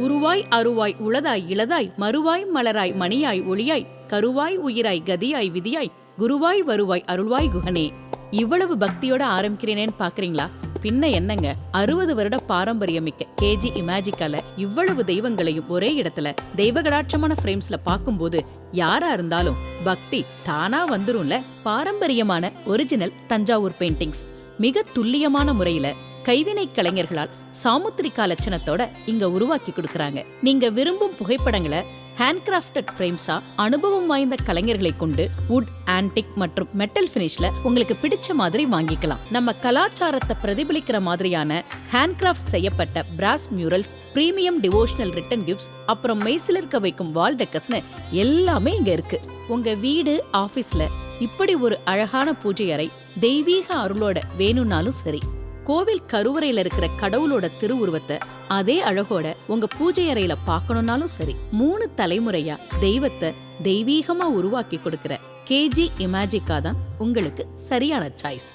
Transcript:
உருவாய் அருவாய் உளதாய் இளதாய் மறுவாய் மலராய் மணியாய் ஒளியாய் கருவாய் உயிராய் கதியாய் விதியாய் குருவாய் வருவாய் அருள்வாய் குகனே. இவ்வளவு பக்தியோட ஆரம்பிக்கிறேனேன்னு பாக்குறீங்களா? பின்ன என்னங்க, 60 வருட பாரம்பரியமிக்க கேஜி இமேஜிக்கால இவ்வளவு தெய்வங்களையும் ஒரே இடத்துல தெய்வகடாட்சமான ஃப்ரேம்ஸ்ல பார்க்கும்போது யாரா இருந்தாலும் பக்தி தானா வந்துரும்ல. பாரம்பரியமான ஒரிஜினல் தஞ்சாவூர் பெயிண்டிங்ஸ் மிக துல்லியமான முறையில கைவினை கலைஞர்களால் சாமுத்திரிகா லட்சணத்தோட இங்க உருவாக்கி கொடுக்கறாங்க. நீங்க விரும்பும் புகைப்படங்களை ஹேண்ட்கிராஃப்டட் ஃப்ரேம்ஸா அனுபவம் வாய்ந்த கலைஞர்களை கொண்டு வுட், ஆன்டிக் மற்றும் மெட்டல் ஃபினிஷ்ல உங்களுக்கு பிடிச்ச மாதிரி வாங்கிக்கலாம். நம்ம கலாச்சாரத்தை பிரதிபலிக்கிற மாதிரியான ஹேண்ட்கிராஃப்ட் செய்யப்பட்ட brass murals, premium devotional written gifts, அப்புறம் மெய்சிலிருக்க வைக்கும் வால் டெக்கர்ஸ்னு எல்லாமே இங்க இருக்கு. உங்க வீடு, ஆபீஸ்ல இப்படி ஒரு அழகான பூஜை அறை தெய்வீக அருளோட வேணும்னாலும் சரி, கோவில் கருவறையில இருக்கிற கடவுளோட திருவுருவத்தை அதே அழகோட உங்க பூஜை அறையில பார்க்கணும்னாலும் சரி, 3 தலைமுறையா தெய்வத்தை தெய்வீகமா உருவாக்கி கொடுக்கிற கேஜி இமேஜிக்கா தான் உங்களுக்கு சரியான சாய்ஸ்.